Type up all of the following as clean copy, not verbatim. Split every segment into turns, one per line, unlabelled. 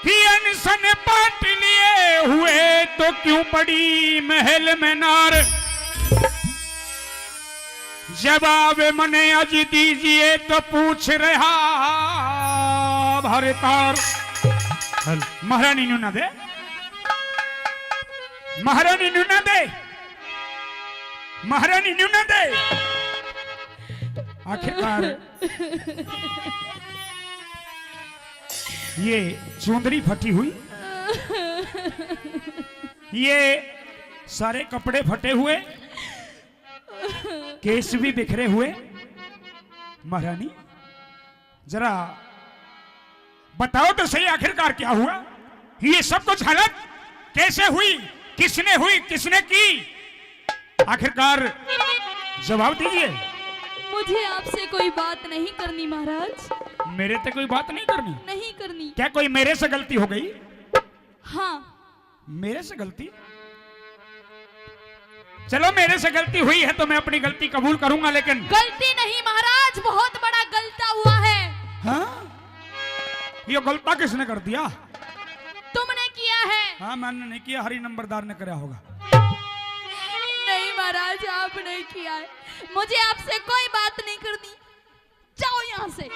कि अनसन पाट लिए हुए तो क्यों पड़ी महल में नार। जवाब मने अज दीजिए तो पूछ रहा भरतार। महारानी नु ना दे, महारानी नु ना दे, महारानी नु ना दे। आखिरकार ये चुंदरी फटी हुई, ये सारे कपड़े फटे हुए, केस भी बिखरे हुए। महारानी जरा बताओ तो सही आखिरकार क्या हुआ? ये सब कुछ हालत कैसे हुई, किसने हुई, किसने की? आखिरकार जवाब दीजिए।
मुझे आपसे कोई बात नहीं करनी महाराज।
मेरे से कोई बात नहीं करनी?
नहीं करनी।
क्या कोई मेरे से गलती हो गई?
हाँ।
मेरे से गलती? चलो मेरे से गलती हुई है तो मैं अपनी गलती कबूल करूंगा, लेकिन
गलती नहीं महाराज, बहुत बड़ा गलता हुआ है।
हाँ? ये गलता किसने कर दिया?
तुमने किया है।
हाँ मैंने नहीं किया, हरी नंबरदार ने कराया होगा।
नहीं महाराज आपने किया है। मुझे आपसे कोई बात नहीं करनी, जाओ यहाँ से।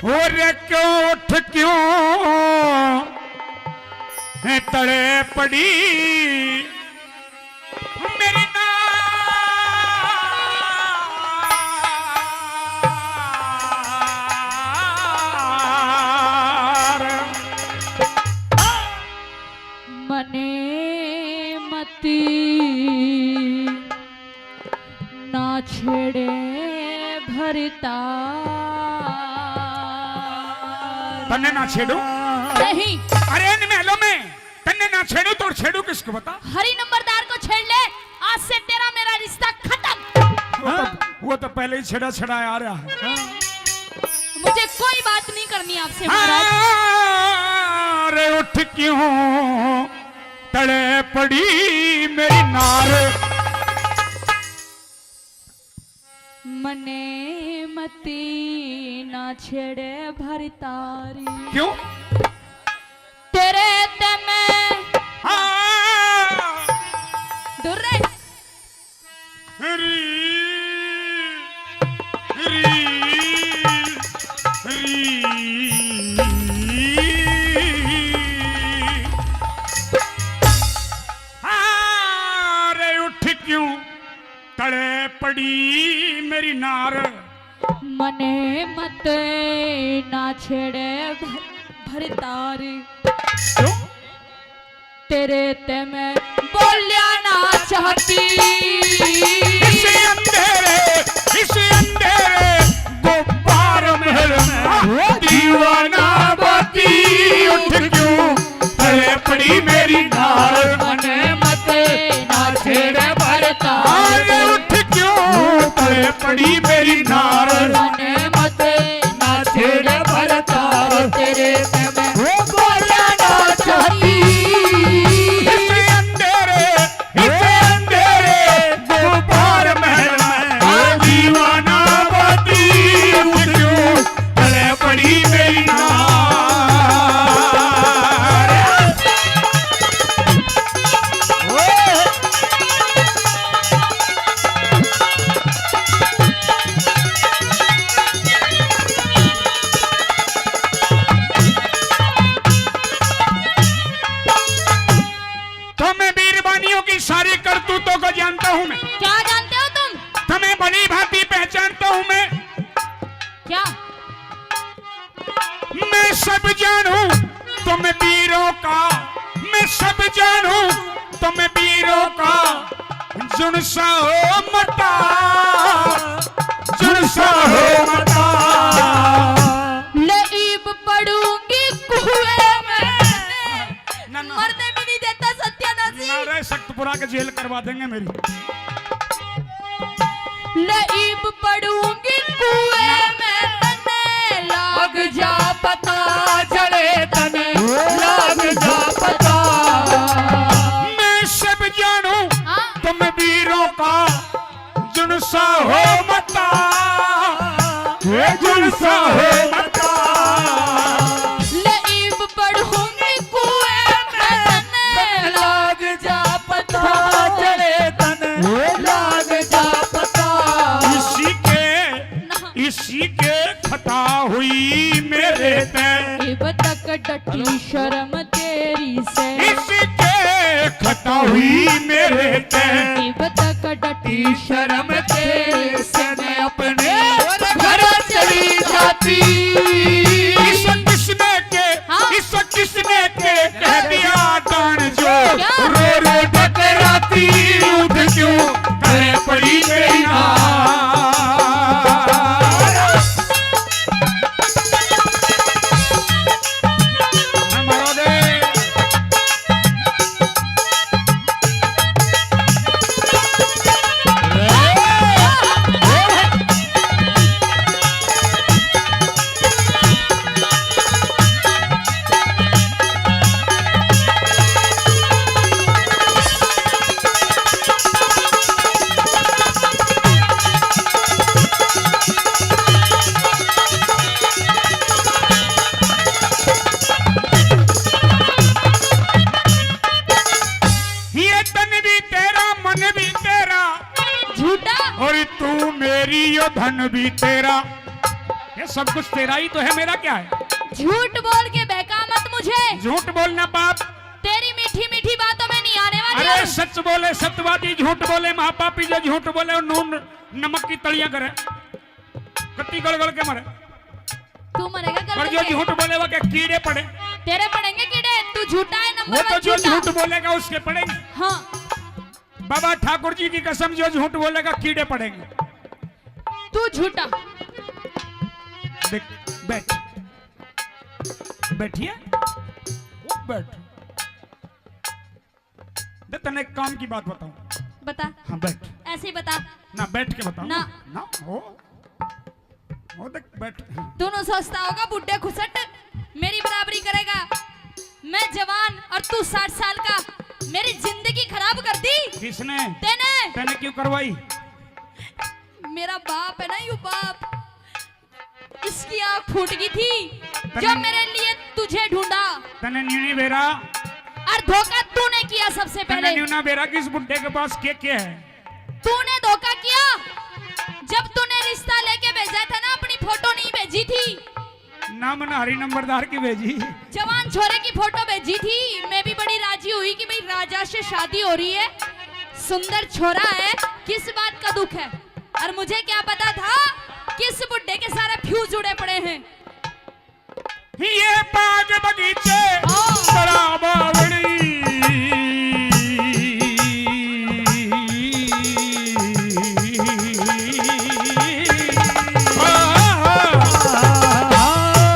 और क्यों उठ क्यों तड़े पड़ी मेरी
मने मती ना छेड़े भरता।
तन्ने ना छेड़ू?
नहीं।
अरे इन महलों में तन्ने ना छेड़ू तो छेड़ू किसको बता?
हरी नंबरदार को छेड़ ले, आज से तेरा मेरा रिश्ता खत्म।
वो तो पहले ही छेड़ा छेड़ा आ रहा है।
मुझे कोई बात नहीं करनी आपसे महाराज।
अरे उठ क्यों तड़े पड़ी मेरी नार।
मने मती ना छेड़े भरतारी।
क्यों?
तेरे ते में दूर रे।
अरे उठ क्यों तड़े पड़ी मेरी नार।
मने मत ना छेड़े भरतारी।
क्यों?
तेरे ते मैं बोलिया ना चाहती।
इस अंधेरे गुब्बार महल में दीवाना बाती। उठ क्यों तड़े पड़ी मेरी नार।
मने मत ना छेड़े भरतारी।
उठ क्यों तड़े पड़ी मेरी नार।
मने मत ना छेड़े भरतारी। तेरे ते मैं बोलिया ना चाहती।
इस अंधेरे गुब्बार महल में दीवाना बाती। उठ क्यों तड़े पड़ी मेरी नार। सारी करतूतों को जानता हूं मैं।
क्या जानते हो तुम?
तुम्हें भली भांति पहचानता हूं मैं।
क्या?
मैं सब जानू तुम वीरों का, मैं सब जानू तुम वीरों का। जुनसा हो मता, जुनसा हो मता।
लईब पड़ूंगी कुएं में, मरने भी नहीं देता सत्यानाशी।
नारे सख्तपुरा के जेल करवा देंगे मेरी।
लईब पड़ूंगी कुएं में, तने लाग जा पता चले तने।
मेरे ते
इब तक डटी शर्म तेरी से
इसके खता हुई मेरे ते
इब तक डटी
शर्म तेरे से मैं अपने घर चली जाती इस किसने के इस किसने के कह दिया दान जो रो रो टकराती उठ क्यों करे पड़ी मेरी धन भी तेरा ये सब कुछ तेरा ही तो है मेरा क्या है
झूठ बोल के बहका मत मुझे
झूठ बोलना पाप
तेरी मीठी मीठी बातों में नहीं आने वाली
अरे सच बोले सत्यवादी झूठ बोले महापापी जो झूठ बोले और नून नमक की तलियां करे कत्ती गड़ के मरे
तू मरेगा
और जो झूठ बोले वो क्या कीड़े पड़े
तेरे पड़ेंगे कीड़े तू झूठा है नंबर
वो तो जो झूठ बोलेगा उसके पड़ेंगे
हाँ
बाबा ठाकुर जी की कसम जो झूठ बोलेगा कीड़े पड़ेंगे
तू झूठा
देख बैठ बैठिए बैठ देख तने एक काम की बात बताऊं
बता
हाँ बैठ
ऐसे ही बता
ना बैठ के बताओ
ना
ना हो देख बैठ
दोनों सोचता होगा बुड्ढे खुसट मेरी बराबरी करेगा मैं जवान और तू 60 साल का मेरी जिंदगी खराब कर दी
किसने
तेने
क्यों करवाई
मेरा बाप है ना यू बाप इसकी आंख फूट गई थी जो मेरे लिए तुझे ढूंढा
तने न्यूनी बेरा
और धोखा तूने किया सबसे पहले
न्यूना बेरा किस बुड्ढे के पास क्या है
तूने धोखा किया जब तूने रिश्ता लेके भेजा था ना अपनी फोटो नहीं भेजी थी
ना मैंने हरी नंबरदार की भेजी
जवान छोरे की फोटो भेजी थी मैं भी बड़ी राजी हुई कि भाई राजा से शादी हो रही है सुंदर छोरा है किस बात का दुख है और मुझे क्या पता था किस बुड्ढे के सारे फ्यूज उड़े पड़े हैं
ये बाग बगीचे बराबरी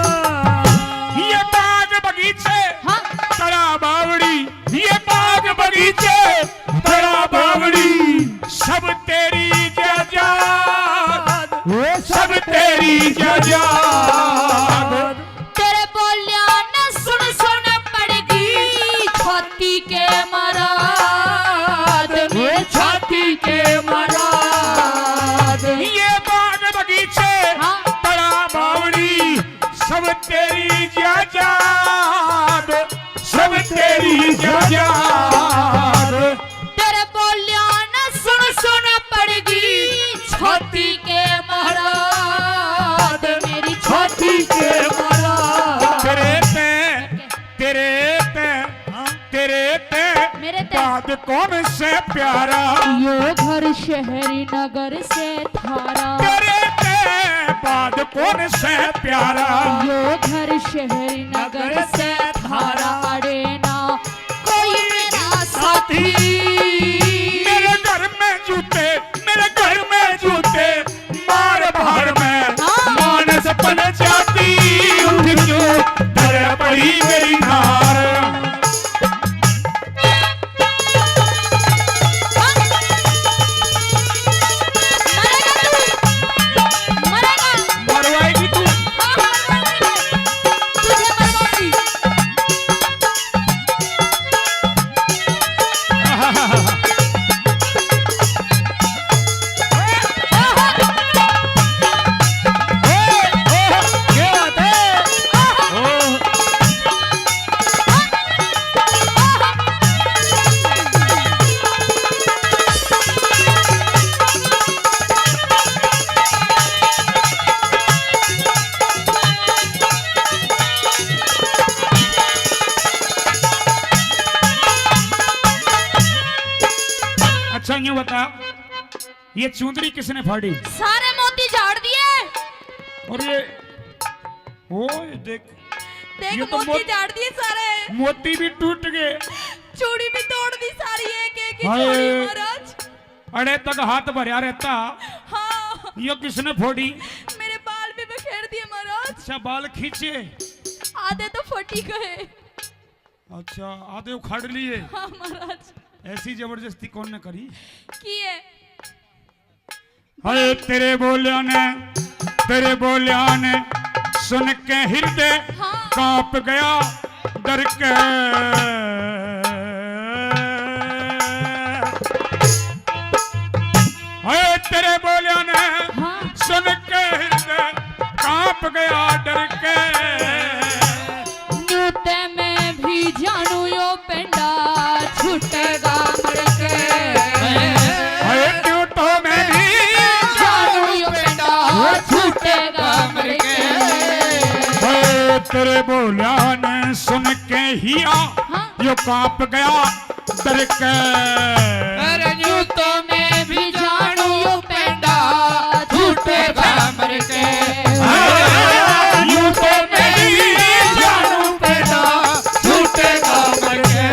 ये बाग बगीचे बड़ा बावड़ी ये बाग बगीचे बड़ा बावड़ी सब तेरी जायदाद सब तेरी जायदाद
तेरे बोलिया न सुन सुन पड़ेगी छाती के मराद
छाती के मराद ये बाग बगीचे बड़ा बावड़ी सब तेरी जायदाद सब तेरी जायदाद
तेरे बोलिया न सुन सुन पड़ेगी छाती के मराद मेरी
छाती के मराद तेरे पे
मेरे ते
बाद कौन से प्यारा
यो घर शहरी नगर से थारा
तेरे पे बाद कौन से प्यारा
यो घर शहरी नगर से थारा अड़े ना कोई मेरा साथी
मेरे घर में जूते मार बाहर में मानस पन जाती उठ क्यों धर पड़ी मेरी नार
मरेगा
मरवाएगी तू
तुझे
बता, ये चुंदरी किसने फाड़ी?
सारे मोती झाड़ दिए।
और ये ओ देख
देख
ये तो
मोती झाड़ दिए सारे,
मोती भी टूट गए,
चूड़ी भी तोड़ दी सारी, एक एक ही
हाय।
छोड़ी महाराज।
अड़े तक हाथ भरया रहता।
हाँ
ये किसने फोड़ी?
मेरे बाल भी बिखेर दिए महाराज।
अच्छा बाल खींचे,
आधे तो फटी गए।
अच्छा आधे उखाड़ लिए।
हाँ महाराज।
ऐसी जबरदस्ती कौन ने करी?
किए।
अरे तेरे बोलिया ने सुन के हृदय
हाँ।
कांप गया डर के। अरे तेरे बोलिया ने
हाँ।
सुन के हृदय कांप गया डर के।
न्यूते में भी जानू यो पेंडा छूटेगा मर के।
अरे न्यूटों में भी
जानू यो पेंडा छूटेगा मर के।
अरे तेरे बोलिया ने सुन के हिया
हाँ।
यो कांप गया डर के।
अरे न्यूटों में भी जानू यो पेंडा छूटेगा मर के।
न्यूटों में भी
जानू पेंडा छूटेगा मर के।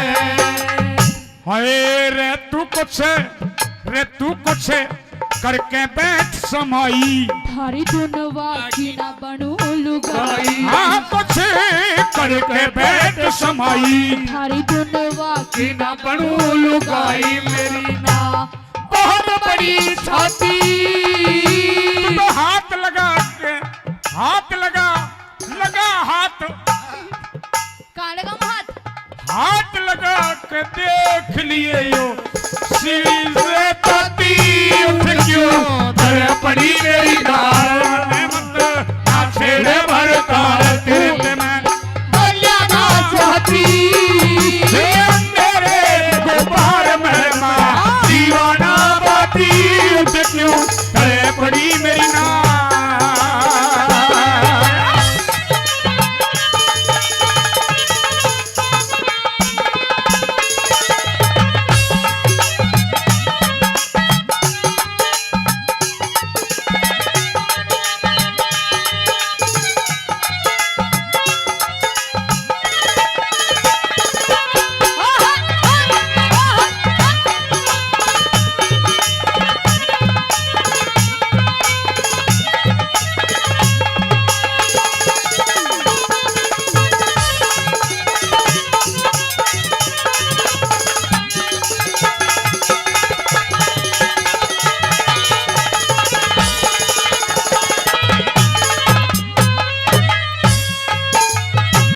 हाय रे तू कुछ करके बैठ समाई।
थारी दुनवा की ना बनू लुगाई।
हाँ कुछ करके बैठ समाई।
थारी दुनवा की
ना बनू लुगाई मेरी ना बहुत बड़ी छाती।
तू तो हाथ लगा हाथ
कहाँ लगा हाथ?
हाथ लगा के देख लिए यो सीढ़ी से ताती उठ क्यों तेरे पड़ी मेरी दाल में मत ना छेड़े भर तार तेरे में
बोलिया ना चाहती।
मेरे गोपाल में माँ दीवाना बाती उठ क्यों तेरे पड़ी मेरी ना।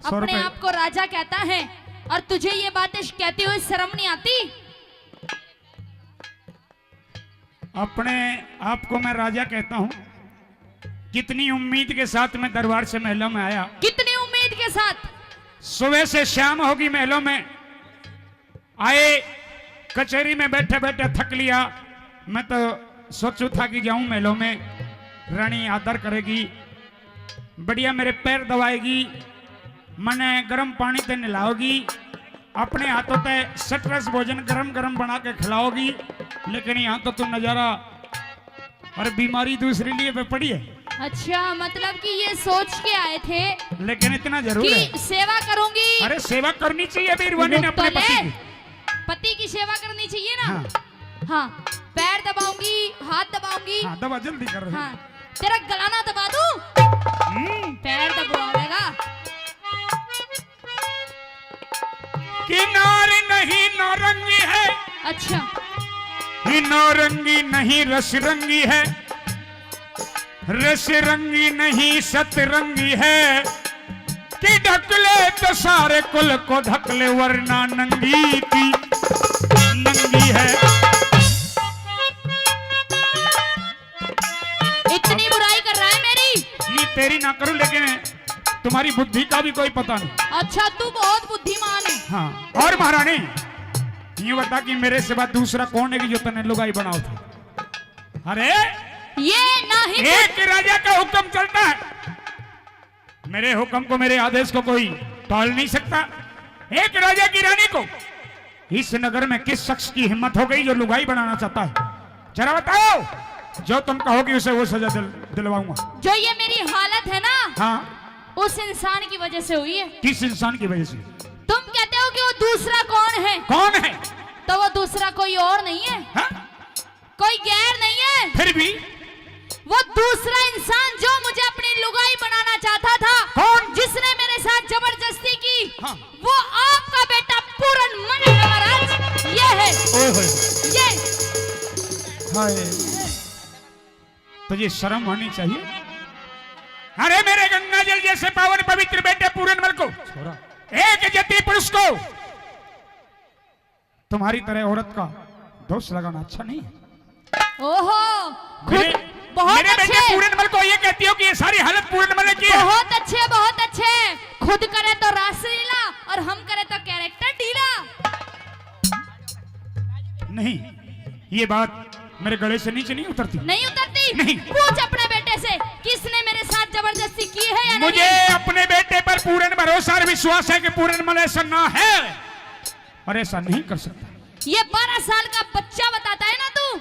अपने आप को राजा कहता है और तुझे ये बातें कहते हुए शर्म नहीं आती?
अपने आप को मैं राजा कहता हूँ। कितनी उम्मीद के साथ मैं दरबार से महलों में आया।
कितनी उम्मीद के साथ?
सुबह से शाम होगी महलों में आए, कचहरी में बैठे बैठे थक लिया। मैं तो सोचू था कि जाऊं महलों में, रानी आदर करेगी, बढ़िया मेरे पैर दबाएगी, मने गर्म पानी से नहलाओगी, अपने हाथों से सटरस भोजन गरम गरम बना के खिलाओगी। लेकिन यहाँ तो तुम नजारा और बीमारी दूसरे लिए पे पड़ी है।
अच्छा मतलब कि ये सोच के आए थे
लेकिन इतना जरूर है।
कि सेवा करूंगी।
अरे सेवा करनी चाहिए बीरवानी ने अपने
रुक तो
पति
ले।
की।
पति की सेवा करनी चाहिए ना।
हाँ।
हाँ पैर दबाऊंगी, हाथ दबाऊंगी।
हाँ दबा जल्दी कर रहे
हाँ तेरा गला ना दबा दूं? पैर दबाएगा।
किनार नहीं नौरंगी है,
अच्छा
ही नौरंगी नहीं रस रंगी है, रस रंगी नहीं सतरंगी है, कि ढकले तो सारे कुल को ढकले वरना नंगी की नंगी है।
इतनी बुराई कर रहा है मेरी?
नहीं तेरी ना करूं, लेकिन तुम्हारी बुद्धि का भी कोई पता नहीं।
अच्छा तू बहुत बुद्धिमान है।
हाँ और महारानी ये बता कि मेरे सिवा दूसरा कौन है कि जो तने लुगाई बनाओ था? अरे
ये नहीं
एक राजा का हुक्म चलता है, मेरे हुक्म को मेरे आदेश को कोई टाल नहीं सकता। एक राजा की रानी को इस नगर में किस शख्स की हिम्मत हो गई जो लुगाई बनाना चाहता है? जरा बताओ। जो तुम कहोगी उसे वो सजा दिलवाऊंगा।
जो ये मेरी हालत है ना,
हाँ,
उस इंसान की वजह से हुई है।
किस इंसान की वजह से?
तुम कहते हो कि वो दूसरा कौन है?
कौन है?
तो वो दूसरा कोई और नहीं है,
हाँ?
कोई गैर नहीं है।
फिर भी
वो दूसरा इंसान जो मुझे अपनी लुगाई बनाना चाहता था,
कौन?
जिसने मेरे साथ जबरदस्ती की,
हाँ।
वो आपका बेटा पूरनमल है महाराज। ये है,
ओए होए,
ये
हाय, तुझे शर्म आनी चाहिए। अरे मेरे गंगा जल जैसे पावन पवित्र बेटे पूरनमल को, एक जति पुरुष को तुम्हारी तरह औरत का दोष लगाना अच्छा नहीं है।
ओहो,
मेरे,
बहुत
मेरे बेटे
अच्छे,
पूरनमल को ये कहती हो कि ये सारी हालत पूरनमल की है।
बहुत अच्छे, बहुत अच्छे। खुद करे तो रासलीला और हम करे तो कैरेक्टर ढीला।
नहीं, ये बात मेरे गले से नीचे नहीं उतरती।
नहीं उतरती?
नहीं।
पूछ अपने बेटे से, किसने मेरे साथ जबरदस्ती की है या
मुझे
नहीं?
अपने बेटे पर पूर्ण भरोसा और विश्वास है कि पूरनमल ऐसा ना है और ऐसा नहीं कर सकता।
ये 12 साल का बच्चा बताता है ना तू।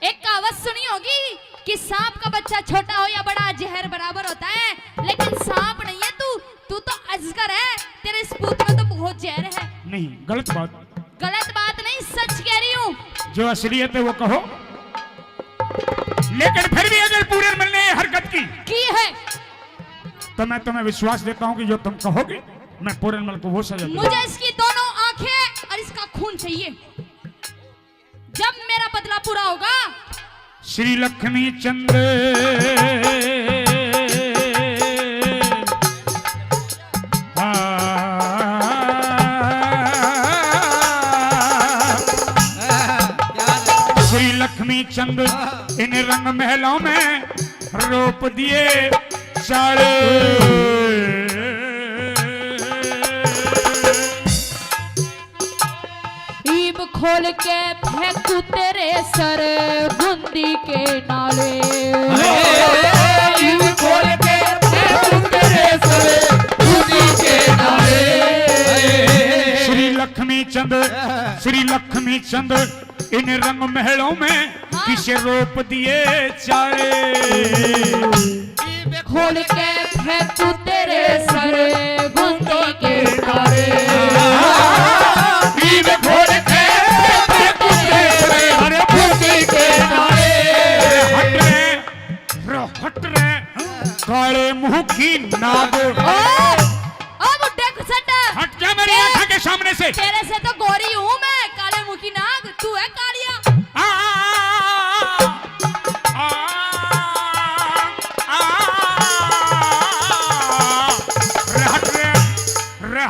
एक कहावत सुनी होगी कि सांप का बच्चा छोटा हो या बड़ा जहर बराबर होता है, लेकिन सांप नहीं है तू, तू तो अजगर है। तेरे इस पूत में तो बहुत जहर है।
नहीं, गलत बात।
गलत बात नहीं, सच कह रही हूँ।
जो असलियत है वो कहो। लेकिन फिर भी अगर पूरनमल ने हरकत की
है
तो मैं तुम्हें विश्वास देता हूं कि जो तुम कहोगे मैं पूरनमल को वो सजा दूंगा।
मुझे इसकी दोनों आंखें और इसका खून चाहिए। जब मेरा बदला पूरा होगा।
श्री लक्ष्मी चंद श्री लक्ष्मी चंद इन रंग महलों में रोप दिए चाले।
ईब खोल के फेंकू तेरे सर बूंदी के नाले।
ईब खोल के फेंकू तेरे सर बूंदी के नाले।
श्री लक्ष्मी चंद इन रंग महलों में किसे रोप दिए चाले।
खोल के फेंकू तेरे सर बूंदी के नाले।
ईब खोल के फेंकू तेरे सर बूंदी के नाले।
हट रे काले मुंह की नाग। हट जा मेरी आंखों के सामने से।
तेरे से तो गोरी हूँ मैं, काले मुंह की नाग तू है कालिया।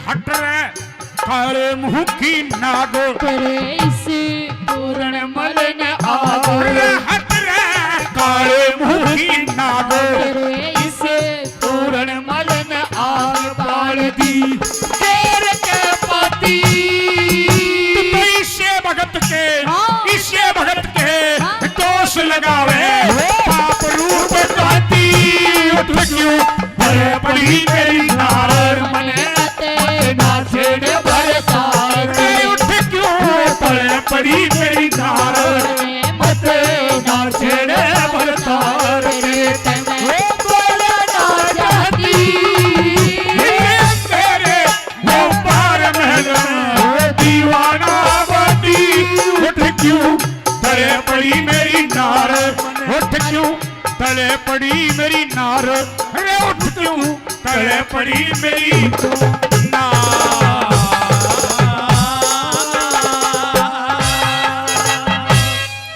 हट रे काले मुंह की नाग।
तेरे इस पूरनमल ने आग।
हट रे काले मुंह की नाग।
तेरे इस
पूरनमल ने आग बाल दी तेरे के पति।
इससे भगत के
हाँ।
इससे भगत के
हाँ।
दोष लगावे पाप रूप गाती। उठ क्यों भरे पड़ी मेरी नार मने
ना छेड़े भरतार।
उठ क्यों भरे पड़ी मेरी नार
मत ना छेड़े भरतार। बोले ना चाहती
तेरे वो पार महल दीवाना बदी। उठ क्यों तले पड़ी मेरी नार। उठ क्यों तले पड़ी मेरी नार। अरे उठ क्यों तले पड़ी मेरी